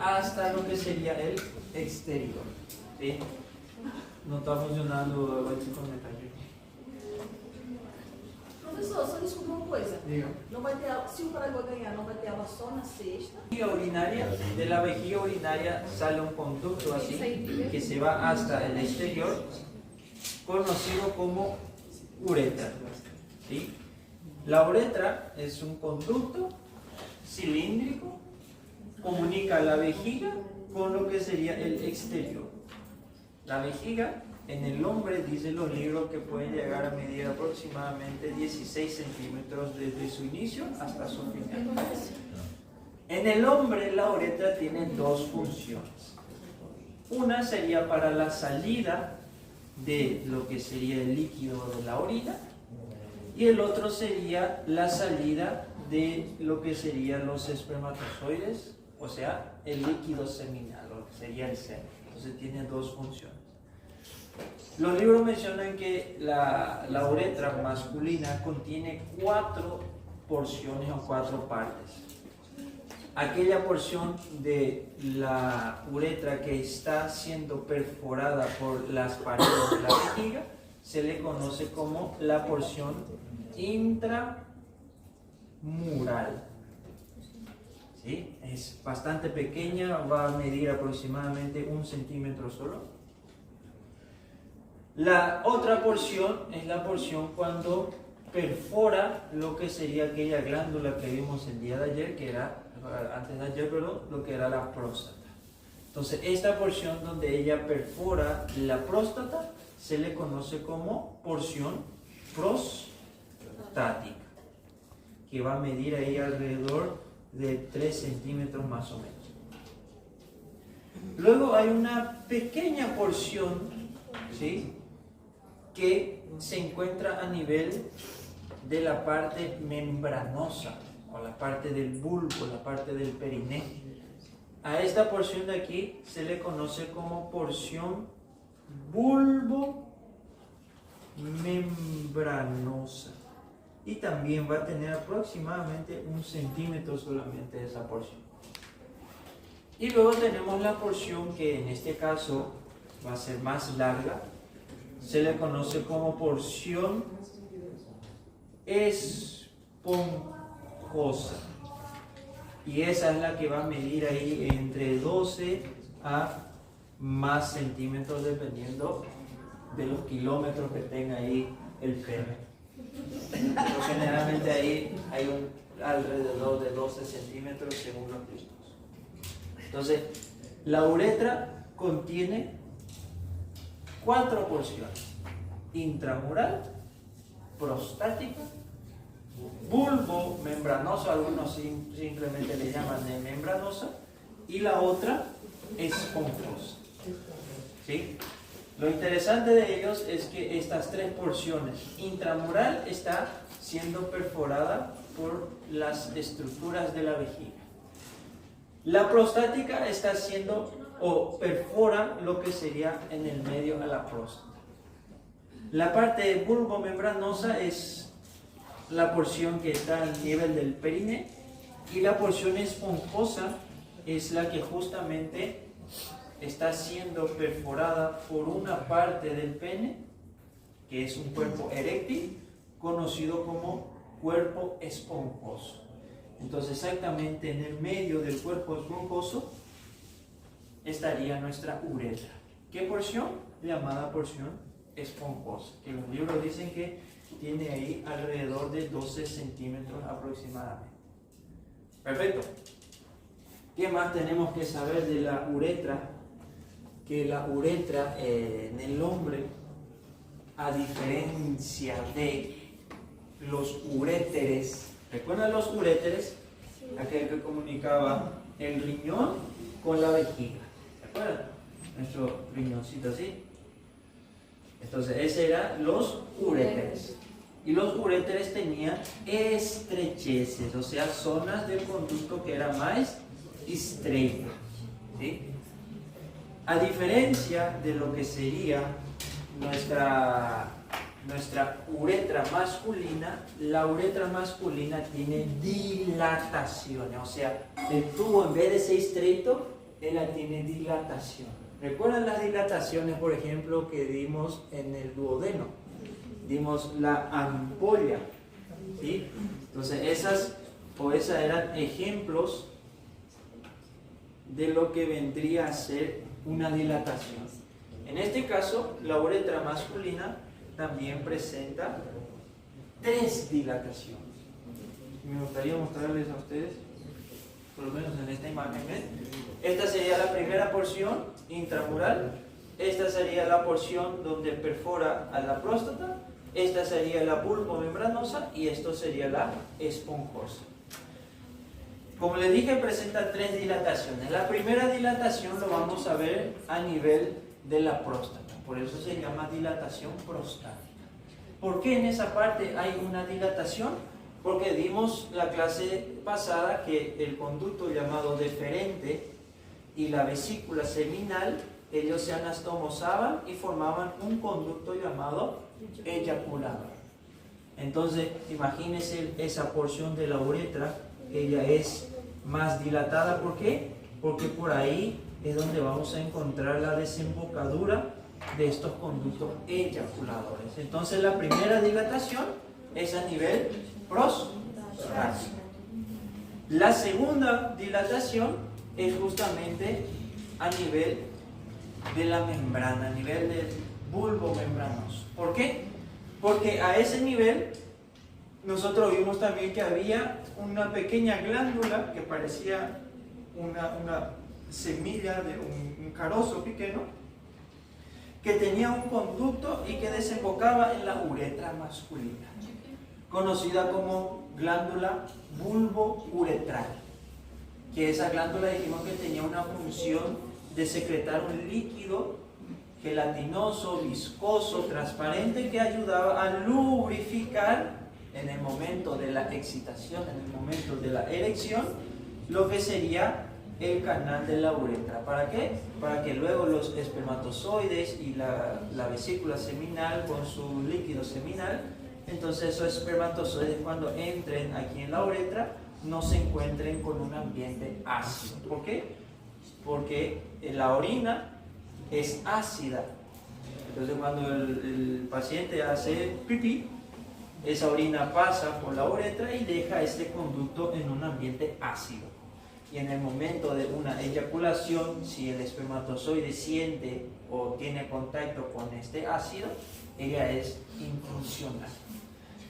hasta lo que sería el exterior. ¿Sí? No está funcionando el comentario. Professor, só desculpa uma coisa. Diga. Não vai ter, se o Paraguai ganhar, não vai ter aula só na sexta. De la vejiga urinaria sale un conducto así que se va hasta el exterior, conocido como uretra. ¿Sí? La uretra es un conducto cilíndrico, comunica la vejiga con lo que sería el exterior. La vejiga en el hombre, dicen los libros, que puede llegar a medir aproximadamente 16 centímetros desde su inicio hasta su final. En el hombre la uretra tiene dos funciones. Una sería para la salida de lo que sería el líquido de la orina, y el otro sería la salida de lo que serían los espermatozoides, o sea, el líquido seminal, lo que sería el semen. Entonces tiene dos funciones. Los libros mencionan que la uretra masculina contiene 4 porciones o 4 partes. Aquella porción de la uretra que está siendo perforada por las paredes de la vejiga se le conoce como la porción intramural. ¿Sí? Es bastante pequeña, va a medir aproximadamente 1 centímetro solo. La otra porción es la porción cuando perfora lo que sería aquella glándula que vimos el día de ayer, que era, antes de ayer, perdón, lo que era la próstata. Entonces, esta porción donde ella perfora la próstata se le conoce como porción prostática, que va a medir ahí alrededor de 3 centímetros más o menos. Luego hay una pequeña porción, ¿sí?, que se encuentra a nivel de la parte membranosa, o la parte del bulbo, la parte del periné. A esta porción de aquí se le conoce como porción bulbo-membranosa, y también va a tener aproximadamente 1 centímetro solamente de esa porción. Y luego tenemos la porción que en este caso va a ser más larga, se le conoce como porción esponjosa, y esa es la que va a medir ahí entre 12 a más centímetros dependiendo de los kilómetros que tenga ahí el pene. Pero generalmente ahí hay alrededor de 12 centímetros según los listos. Entonces, la uretra contiene 4 porciones: intramural, prostática, bulbo membranoso, algunos simplemente le llaman de membranosa, y la otra esponjosa. ¿Sí? Lo interesante de ellos es que estas 3 porciones, intramural está siendo perforada por las estructuras de la vejiga. La prostática está haciendo o perfora lo que sería en el medio a la próstata. La parte bulbomembranosa es la porción que está al nivel del periné, y la porción esponjosa es la que justamente está siendo perforada por una parte del pene, que es un cuerpo eréctil, conocido como cuerpo esponjoso. Entonces, exactamente en el medio del cuerpo esponjoso estaría nuestra uretra. ¿Qué porción? Llamada porción esponjosa, que los libros dicen que tiene ahí alrededor de 12 centímetros aproximadamente. Perfecto. ¿Qué más tenemos que saber de la uretra? Que la uretra en el hombre, a diferencia de los uréteres, ¿recuerdan los uréteres? Aquel que comunicaba el riñón con la vejiga. ¿Recuerdan? Nuestro riñoncito así. Entonces, ese eran los uréteres. Y los uréteres tenían estrecheces, o sea, zonas del conducto que era más estrecha. ¿Sí? A diferencia de lo que sería nuestra uretra masculina, la uretra masculina tiene dilataciones, o sea, el tubo en vez de ser estrecho ella tiene dilatación. ¿Recuerdan las dilataciones, por ejemplo, que dimos en el duodeno? Dimos la ampolla, ¿sí? Entonces esas eran ejemplos de lo que vendría a ser una dilatación. En este caso, la uretra masculina también presenta 3 dilataciones. Me gustaría mostrarles a ustedes, por lo menos en esta imagen. Esta sería la primera porción intramural, esta sería la porción donde perfora a la próstata, esta sería la bulbomembranosa y esto sería la esponjosa. Como les dije, presenta 3 dilataciones. La primera dilatación lo vamos a ver a nivel de la próstata, por eso se llama dilatación prostática. ¿Por qué en esa parte hay una dilatación? Porque dimos la clase pasada que el conducto llamado deferente y la vesícula seminal, ellos se anastomosaban y formaban un conducto llamado eyaculador. Entonces, imagínense esa porción de la uretra, ella es más dilatada. ¿Por qué? Porque por ahí es donde vamos a encontrar la desembocadura de estos conductos eyaculadores. Entonces, la primera dilatación es a nivel prostático. La segunda dilatación es justamente a nivel de la membrana, a nivel del bulbo membranoso. ¿Por qué? Porque a ese nivel nosotros vimos también que había una pequeña glándula que parecía una semilla de un carozo pequeño, que tenía un conducto y que desembocaba en la uretra masculina, conocida como glándula bulbouretral, que esa glándula dijimos que tenía una función de secretar un líquido gelatinoso, viscoso, transparente, que ayudaba a lubrificar en el momento de la excitación, en el momento de la erección, lo que sería el canal de la uretra. ¿Para qué? Para que luego los espermatozoides y la vesícula seminal con su líquido seminal, entonces esos espermatozoides cuando entren aquí en la uretra no se encuentren con un ambiente ácido. ¿Por qué? Porque la orina es ácida. Entonces cuando el paciente hace pipí, esa orina pasa por la uretra y deja este conducto en un ambiente ácido. Y en el momento de una eyaculación, si el espermatozoide siente o tiene contacto con este ácido, ella es infuncional.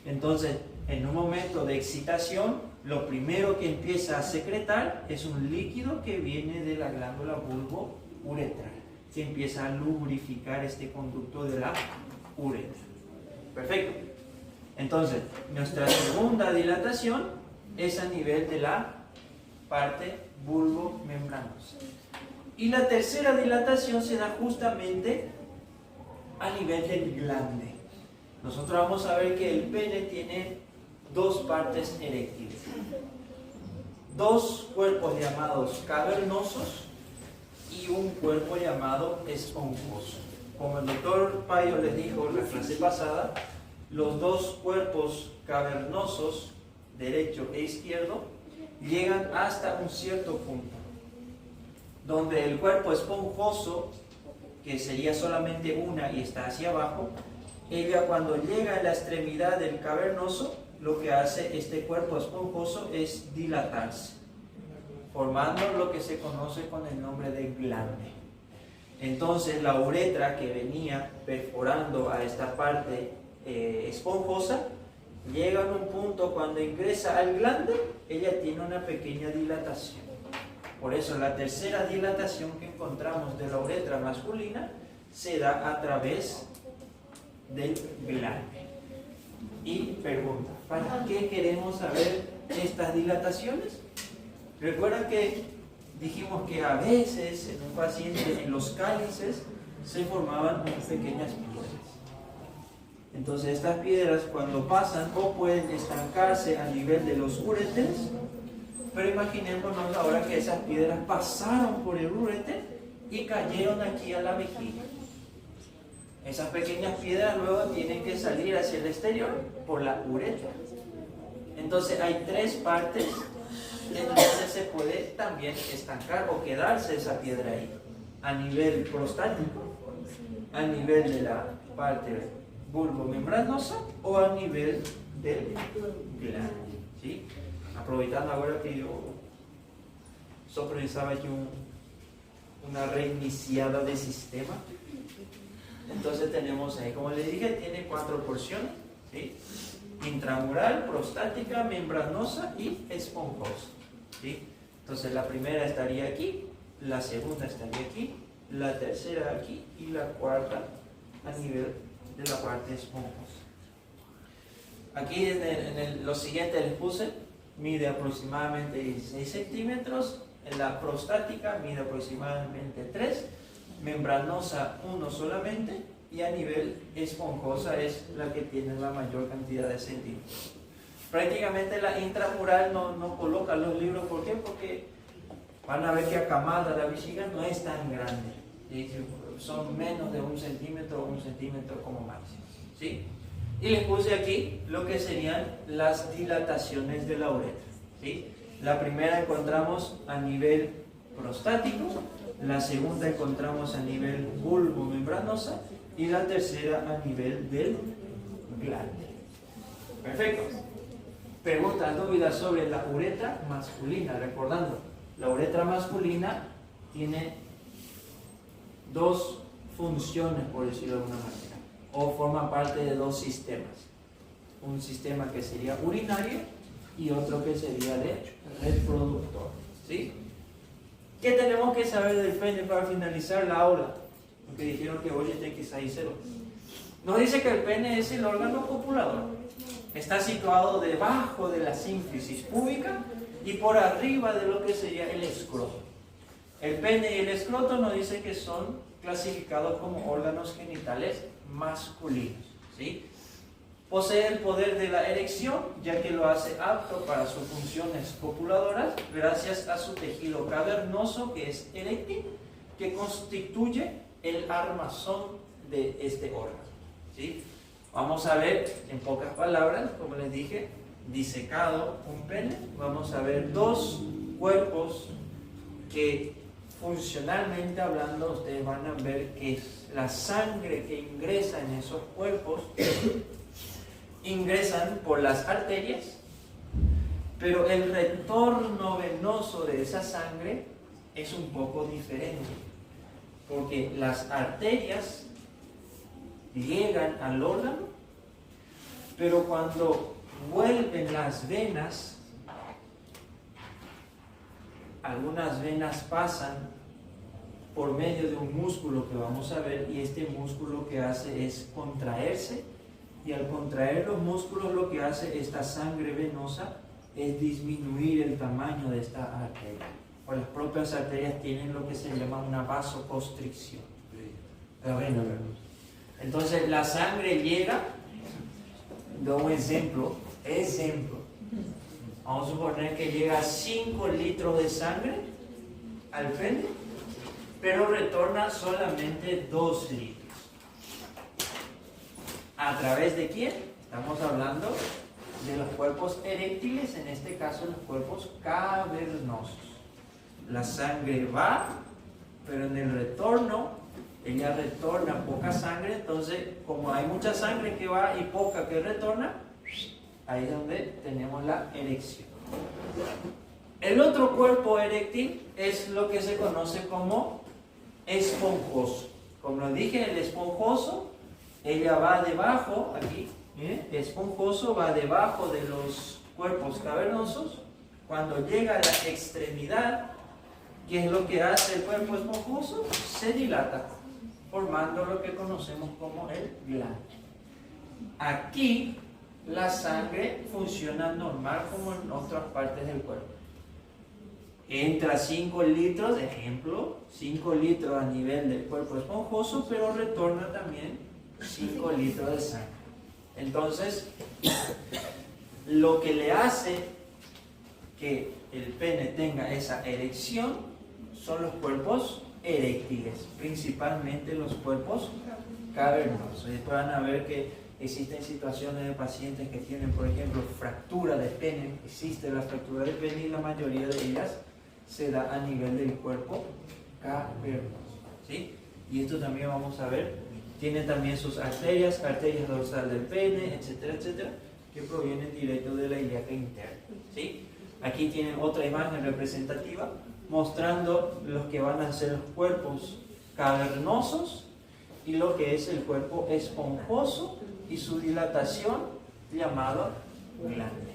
Entonces, en un momento de excitación, lo primero que empieza a secretar es un líquido que viene de la glándula bulbouretral, que empieza a lubrificar este conducto de la uretra. Perfecto. Entonces, nuestra segunda dilatación es a nivel de la parte bulbomembranosa. Y la tercera dilatación se da justamente a nivel del glande. Nosotros vamos a ver que el pene tiene 2 partes eréctiles, 2 cuerpos llamados cavernosos y un cuerpo llamado esponjoso. Como el doctor Payo les dijo en la clase pasada, los 2 cuerpos cavernosos, derecho e izquierdo, llegan hasta un cierto punto, donde el cuerpo esponjoso, que sería solamente una y está hacia abajo, ella cuando llega a la extremidad del cavernoso, lo que hace este cuerpo esponjoso es dilatarse, formando lo que se conoce con el nombre de glande. Entonces la uretra que venía perforando a esta parte esponjosa, llega a un punto cuando ingresa al glande, ella tiene una pequeña dilatación. Por eso la tercera dilatación que encontramos de la uretra masculina se da a través del glande. Y pregunta, ¿para qué queremos saber estas dilataciones? Recuerda que dijimos que a veces en un paciente en los cálices se formaban unas pequeñas piedras. Entonces estas piedras cuando pasan o pueden estancarse a nivel de los uréteres, pero imaginémonos ahora que esas piedras pasaron por el uréter y cayeron aquí a la vejiga. Esas pequeñas piedras luego tienen que salir hacia el exterior por la uretra. Entonces hay 3 partes en donde se puede también estancar o quedarse esa piedra ahí, a nivel prostático, a nivel de la parte bulbomembranosa o a nivel del glande, ¿sí? Aprovechando ahora que yo supervisaba aquí una reiniciada de sistema, entonces tenemos ahí, como les dije, tiene 4 porciones, ¿sí? Intramural, prostática, membranosa y esponjosa, ¿sí? Entonces la primera estaría aquí, la segunda estaría aquí, la tercera aquí y la cuarta a nivel de la parte esponjosa. Aquí lo siguiente les puse, mide aproximadamente 16 centímetros, en la prostática mide aproximadamente 3, membranosa 1 solamente, y a nivel esponjosa es la que tiene la mayor cantidad de centímetros. Prácticamente la intramural no coloca los libros, ¿por qué? Porque van a ver que acamada la vejiga no es tan grande, ¿sí? Son menos de 1 centímetro o 1 centímetro como máximo, ¿sí? Y les puse aquí lo que serían las dilataciones de la uretra, ¿sí? La primera encontramos a nivel prostático, la segunda encontramos a nivel bulbomembranosa y la tercera a nivel del glande. Perfecto. Preguntas, dudas sobre la uretra masculina. Recordando, la uretra masculina tiene 2 funciones, por decirlo de alguna manera, o forma parte de 2 sistemas. Un sistema que sería urinario y otro que sería de reproductor, ¿sí? ¿Qué tenemos que saber del pene para finalizar la aula? Porque dijeron que hoy es X60. Nos dice que el pene es el órgano copulador. Está situado debajo de la sínfisis púbica y por arriba de lo que sería el escroto. El pene y el escroto nos dice que son clasificados como órganos genitales masculinos, ¿sí? Posee el poder de la erección, ya que lo hace apto para sus funciones copuladoras gracias a su tejido cavernoso que es eréctil, que constituye el armazón de este órgano, ¿sí? Vamos a ver en pocas palabras, como les dije, disecado un pene, vamos a ver 2 cuerpos que funcionalmente hablando ustedes van a ver que la sangre que ingresa en esos cuerpos ingresan por las arterias, pero el retorno venoso de esa sangre es un poco diferente, porque las arterias llegan al órgano, pero cuando vuelven las venas, algunas venas pasan por medio de un músculo que vamos a ver, y este músculo que hace es contraerse, y al contraer los músculos lo que hace esta sangre venosa es disminuir el tamaño de esta arteria. O las propias arterias tienen lo que se llama una vasoconstricción. Entonces la sangre llega, doy un ejemplo, vamos a suponer que llega a 5 litros de sangre al pene, pero retorna solamente 2 litros. ¿A través de quién? Estamos hablando de los cuerpos eréctiles, en este caso los cuerpos cavernosos. La sangre va, pero en el retorno, ella retorna poca sangre, entonces como hay mucha sangre que va y poca que retorna, ahí es donde tenemos la erección. El otro cuerpo eréctil es lo que se conoce como esponjoso. Como lo dije, el esponjoso, ella va debajo, aquí, esponjoso va debajo de los cuerpos cavernosos. Cuando llega a la extremidad, ¿qué es lo que hace el cuerpo esponjoso? Se dilata, formando lo que conocemos como el glande. Aquí la sangre funciona normal como en otras partes del cuerpo. Entra 5 litros, ejemplo, 5 litros a nivel del cuerpo esponjoso, pero retorna también 5 litros de sangre. Entonces, lo que le hace que el pene tenga esa erección son los cuerpos eréctiles, principalmente los cuerpos cavernosos. Después van a ver que Existen situaciones de pacientes que tienen, por ejemplo, fractura de pene. Existe la fractura de pene y la mayoría de ellas se da a nivel del cuerpo cavernoso, ¿sí? Y esto también vamos a ver. Tiene también sus arterias dorsal del pene, etcétera, etcétera, que provienen directo de la ilíaca interna, ¿sí? Aquí tienen otra imagen representativa mostrando los que van a ser los cuerpos cavernosos y lo que es el cuerpo esponjoso y su dilatación llamado glande.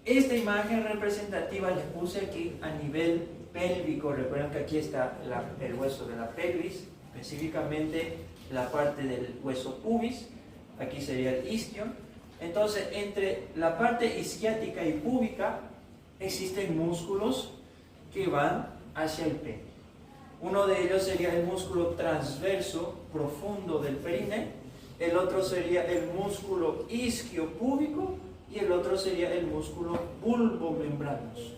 Esta imagen representativa les puse aquí a nivel pélvico. Recuerden que aquí está el hueso de la pelvis, específicamente la parte del hueso pubis. Aquí sería el isquion. Entonces, entre la parte isquiática y púbica existen músculos que van hacia el pene. Uno de ellos sería el músculo transverso profundo del perine, el otro sería el músculo isquiopúbico y el otro sería el músculo bulbomembranoso.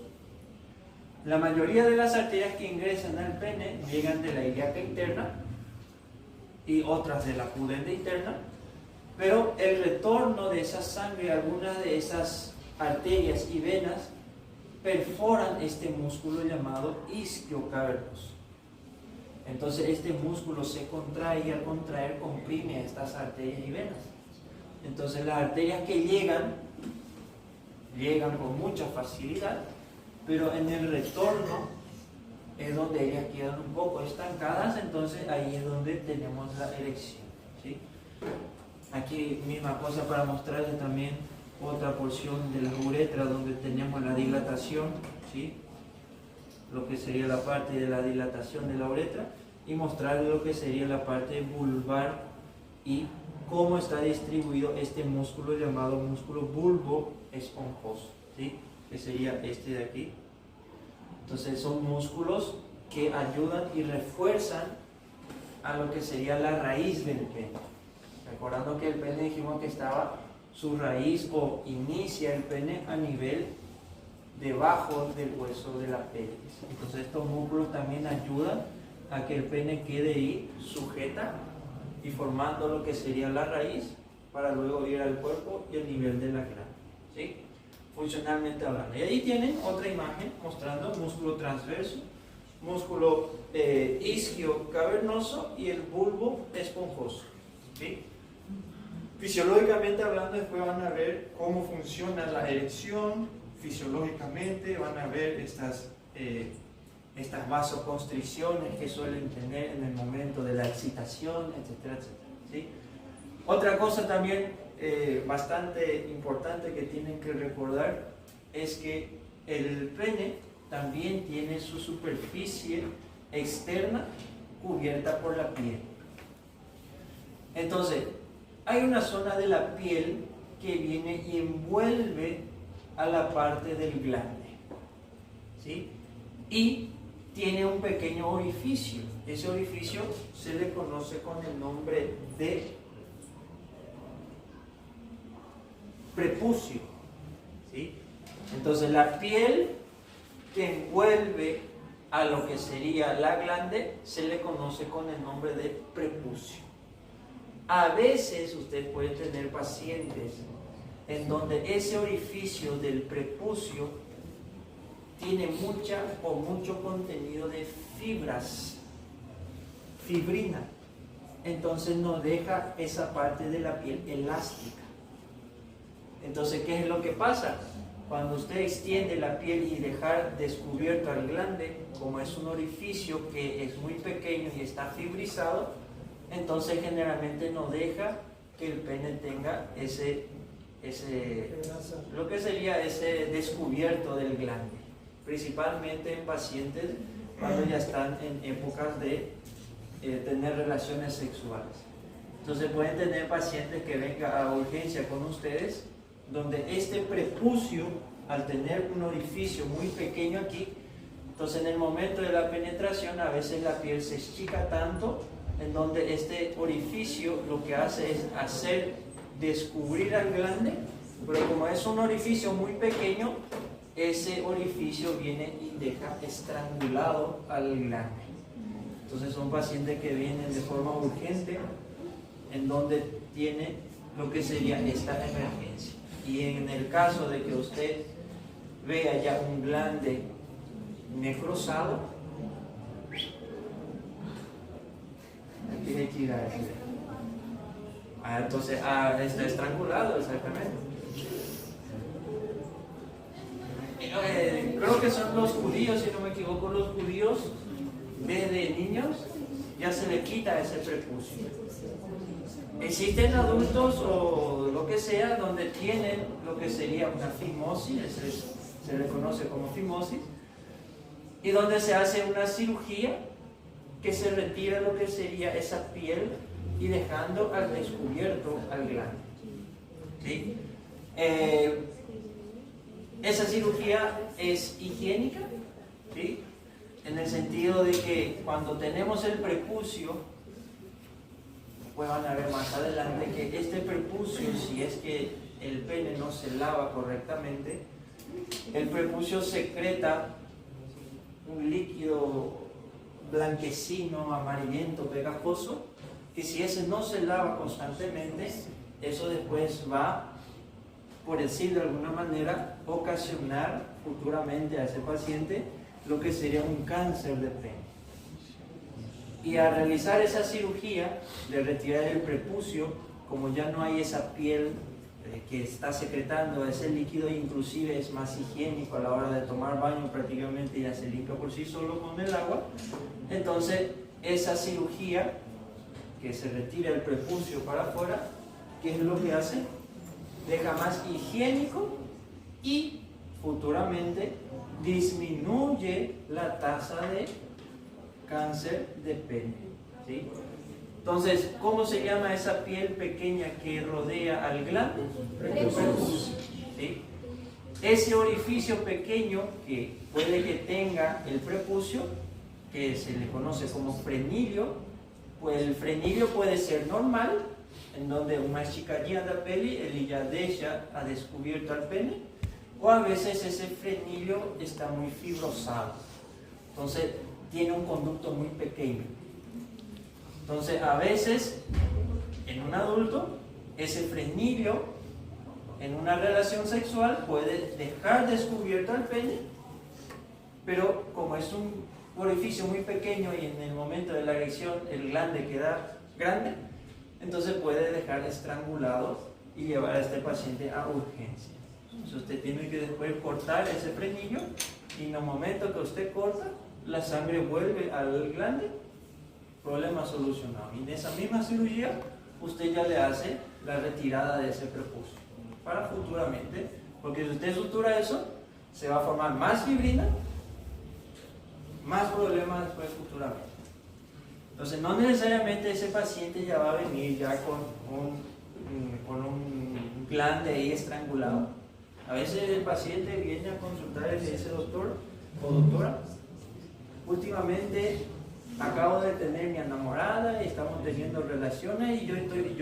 La mayoría de las arterias que ingresan al pene llegan de la ilíaca interna y otras de la pudenda interna, pero el retorno de esa sangre, algunas de esas arterias y venas perforan este músculo llamado isquio cavernoso. Entonces este músculo se contrae y al contraer comprime estas arterias y venas. Entonces las arterias que llegan con mucha facilidad, pero en el retorno es donde ellas quedan un poco estancadas. Entonces ahí es donde tenemos la erección, ¿sí? Aquí misma cosa para mostrarles también otra porción de la uretra donde tenemos la dilatación, ¿sí? Lo que sería la parte de la dilatación de la uretra, y mostrarles lo que sería la parte vulvar y cómo está distribuido este músculo llamado músculo bulbo esponjoso, ¿sí? Que sería este de aquí. Entonces son músculos que ayudan y refuerzan a lo que sería la raíz del pene. Recordando que el pene dijimos que estaba su raíz o inicia el pene a nivel debajo del hueso de la pelvis. Entonces estos músculos también ayudan a que el pene quede ahí sujeta y formando lo que sería la raíz para luego ir al cuerpo y al nivel de la glande, ¿sí? Funcionalmente hablando. Y ahí tienen otra imagen mostrando músculo transverso, músculo isquio cavernoso y el bulbo esponjoso, ¿sí? Fisiológicamente hablando, después van a ver cómo funciona la erección fisiológicamente, van a ver estas vasoconstricciones que suelen tener en el momento de la excitación, etcétera, etcétera, ¿sí? Otra cosa también bastante importante que tienen que recordar es que el pene también tiene su superficie externa cubierta por la piel. Entonces, hay una zona de la piel que viene y envuelve a la parte del glande, ¿sí? Y tiene un pequeño orificio. Ese orificio se le conoce con el nombre de prepucio, ¿sí? Entonces la piel que envuelve a lo que sería la glande se le conoce con el nombre de prepucio. A veces usted puede tener pacientes en donde ese orificio del prepucio tiene mucha o mucho contenido de fibras, fibrina. Entonces no deja esa parte de la piel elástica. Entonces, ¿qué es lo que pasa? Cuando usted extiende la piel y dejar descubierto al glande, como es un orificio que es muy pequeño y está fibrizado, entonces generalmente no deja que el pene tenga lo que sería ese descubierto del glande, principalmente en pacientes cuando ya están en épocas de tener relaciones sexuales. Entonces pueden tener pacientes que vengan a urgencia con ustedes donde este prepucio, al tener un orificio muy pequeño aquí, entonces en el momento de la penetración a veces la piel se estica tanto en donde este orificio lo que hace es hacer descubrir al glande, pero como es un orificio muy pequeño, ese orificio viene y deja estrangulado al glande. Entonces son pacientes que vienen de forma urgente en donde tiene lo que sería esta emergencia. Y en el caso de que usted vea ya un glande necrosado, aquí hay que ir a ese. Entonces, está estrangulado, exactamente. Creo que son los judíos, si no me equivoco, los judíos desde niños ya se le quita ese prepucio. Existen adultos o lo que sea donde tienen lo que sería una fimosis, se le conoce como fimosis, y donde se hace una cirugía que se retira lo que sería esa piel y dejando al descubierto al glande. ¿Sí? Esa cirugía es higiénica, ¿sí? En el sentido de que cuando tenemos el prepucio, pues van a ver más adelante que este prepucio, si es que el pene no se lava correctamente, el prepucio secreta un líquido blanquecino, amarillento, pegajoso, y si ese no se lava constantemente, eso después va, por decir de alguna manera, ocasionar futuramente a ese paciente lo que sería un cáncer de pene. Y al realizar esa cirugía de retirar el prepucio, como ya no hay esa piel que está secretando ese líquido, inclusive es más higiénico a la hora de tomar baño, prácticamente ya se limpia por sí solo con el agua, entonces esa cirugía que se retira el prepucio para afuera, ¿qué es lo que hace? Deja más higiénico y futuramente disminuye la tasa de cáncer de pene, ¿sí? Entonces, ¿cómo se llama esa piel pequeña que rodea al glande? Prepucio, ¿sí? Ese orificio pequeño que puede que tenga el prepucio, que se le conoce como frenilio, pues el frenilio puede ser normal, en donde una chica ya da peli, él ya ha descubierto al pene, o a veces ese frenilio está muy fibrosado, entonces tiene un conducto muy pequeño. Entonces a veces en un adulto ese frenilio en una relación sexual puede dejar descubierto al pene, pero como es un orificio muy pequeño y en el momento de la erección el glande queda grande, entonces puede dejar estrangulado y llevar a este paciente a urgencia. Entonces usted tiene que después cortar ese frenillo y en el momento que usted corta, la sangre vuelve al glande, problema solucionado. Y en esa misma cirugía usted ya le hace la retirada de ese prepucio para futuramente, porque si usted sutura eso, se va a formar más fibrina, más problemas después futuramente. Entonces no necesariamente ese paciente ya va a venir ya con un glande ahí estrangulado. A veces el paciente viene a consultar y le dice: doctor o doctora, últimamente acabo de tener mi enamorada y estamos teniendo relaciones y yo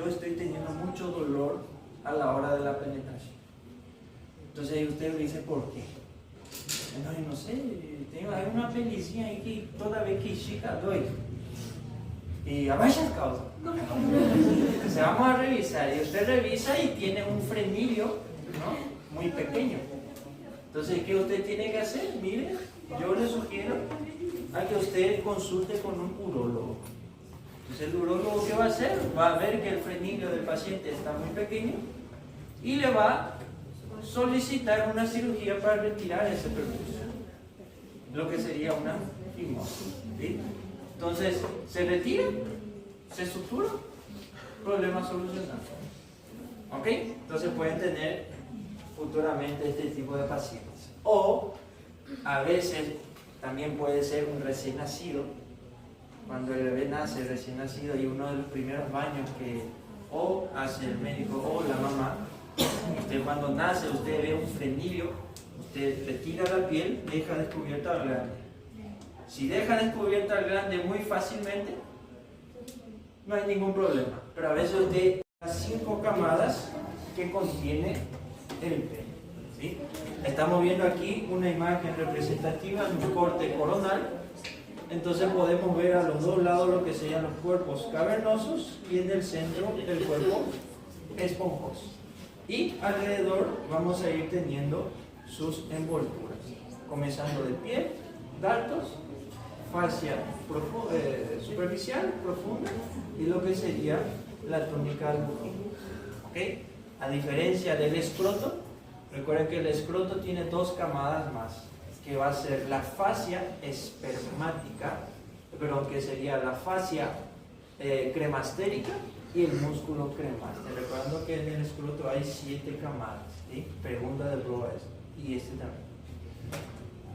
estoy teniendo mucho dolor a la hora de la penetración. Entonces usted le dice: ¿por qué? No sé, hay una pelicía ahí que toda vez que chica doy. Y a varias causas. Entonces vamos a revisar. Y usted revisa y tiene un frenillo, ¿no?, muy pequeño. Entonces, ¿qué usted tiene que hacer? Mire, yo le sugiero a que usted consulte con un urólogo. Entonces el urólogo, ¿qué va a hacer? Va a ver que el frenillo del paciente está muy pequeño y le va a solicitar una cirugía para retirar ese prepucio, lo que sería una fimosis, ¿sí? Entonces se retira, se sutura, problema solucionado. ¿Ok? Entonces pueden tener futuramente este tipo de pacientes. O a veces también puede ser un recién nacido. Cuando el bebé nace recién nacido y uno de los primeros baños que o hace el médico o la mamá, usted cuando nace, usted ve un frenillo, usted retira la piel, deja descubierta al glande. Si deja descubierta al glande muy fácilmente, no hay ningún problema. Pero a veces usted da 5 camadas que contiene el pene, ¿sí? Estamos viendo aquí una imagen representativa de un corte coronal. Entonces podemos ver a los dos lados lo que serían los cuerpos cavernosos y en el centro el cuerpo esponjoso. Y alrededor vamos a ir teniendo sus envolturas, comenzando de piel, dartos, fascia superficial, profunda, y lo que sería la túnica albuquina. ¿Okay? A diferencia del escroto, recuerden que el escroto tiene dos camadas más, que va a ser la fascia espermática, perdón, que sería la fascia cremastérica y el músculo cremaster. Recordando que en el escroto hay 7 camadas, ¿sí? Pregunta de prueba y este también.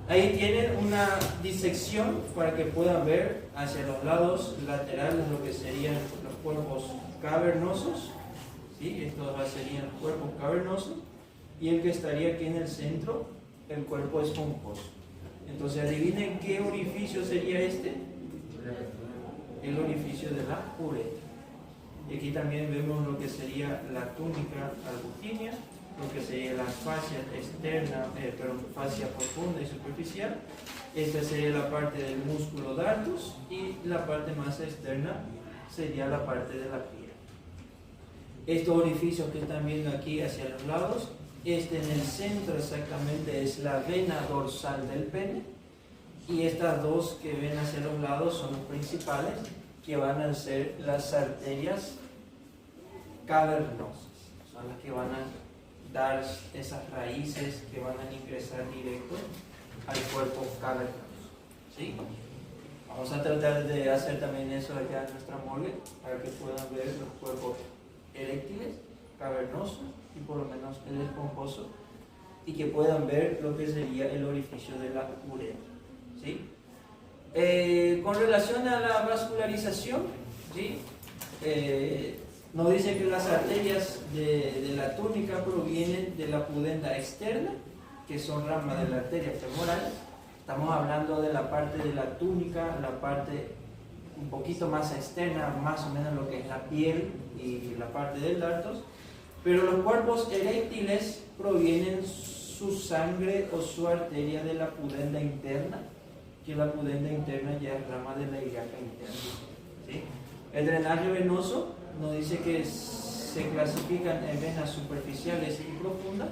Ahí tienen una disección para que puedan ver hacia los lados laterales lo que serían los cuerpos cavernosos, ¿sí? Estos serían los cuerpos cavernosos, y el que estaría aquí en el centro, el cuerpo esponjoso. Entonces adivinen qué orificio sería este. El orificio de la uretra. Y aquí también vemos lo que sería la túnica albuquínea, lo que sería la fascia externa, fascia profunda y superficial. Esta sería la parte del músculo dartus, y la parte más externa sería la parte de la piel. Estos orificios que están viendo aquí hacia los lados, este en el centro exactamente es la vena dorsal del pene, y estas dos que ven hacia los lados son los principales, que van a ser las arterias cavernosas, son las que van a dar esas raíces que van a ingresar directo al cuerpo cavernoso, ¿sí? Vamos a tratar de hacer también eso acá en nuestra morgue para que puedan ver los cuerpos eréctiles, cavernosos y por lo menos el esponjoso, y que puedan ver lo que sería el orificio de la uretra, ¿sí? Con relación a la vascularización, ¿sí? Nos dice que las arterias de la túnica provienen de la pudenda externa, que son ramas de la arteria femoral. Estamos hablando de la parte de la túnica, la parte un poquito más externa, más o menos lo que es la piel y la parte del dartos. Pero los cuerpos eréctiles provienen su sangre o su arteria de la pudenda interna, que la pudenda interna ya es rama de la ilíaca interna, ¿sí? El drenaje venoso nos dice que se clasifican en venas superficiales y profundas.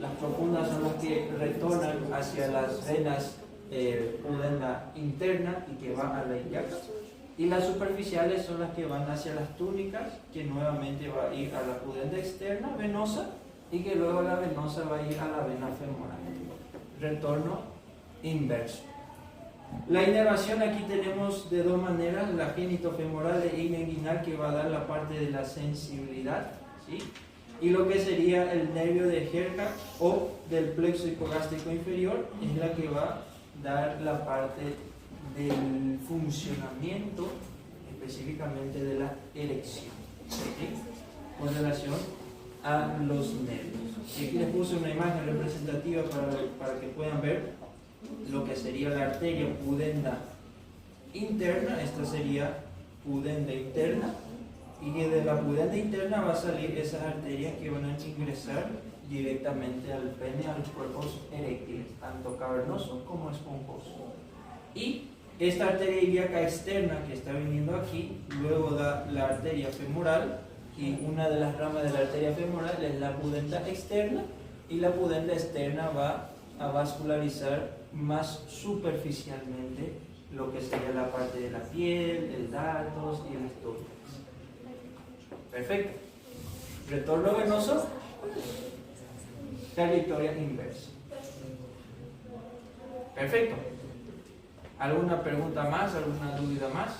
Las profundas son las que retornan hacia las venas pudenda interna y que va a la ilíaca, y las superficiales son las que van hacia las túnicas, que nuevamente va a ir a la pudenda externa venosa, y que luego la venosa va a ir a la vena femoral. Retorno inverso. La inervación aquí tenemos de dos maneras: la genitofemoral e inguinal, que va a dar la parte de la sensibilidad, ¿sí? Y lo que sería el nervio de Herca o del plexo hipogástrico inferior es la que va a dar la parte del funcionamiento, específicamente de la erección, ¿sí? Con relación a los nervios. Y aquí les puse una imagen representativa para que puedan ver lo que sería la arteria pudenda interna. Esta sería pudenda interna, y que de la pudenda interna va a salir esas arterias que van a ingresar directamente al pene, a los cuerpos eréctiles, tanto cavernosos como esponjosos. Y esta arteria ilíaca externa que está viniendo aquí, luego da la arteria femoral, y una de las ramas de la arteria femoral es la pudenda externa, y la pudenda externa va a vascularizar más superficialmente lo que sería la parte de la piel, el dartos y el estómago. Perfecto. Retorno venoso, trayectoria inversa. Perfecto. ¿Alguna pregunta más? ¿Alguna duda más?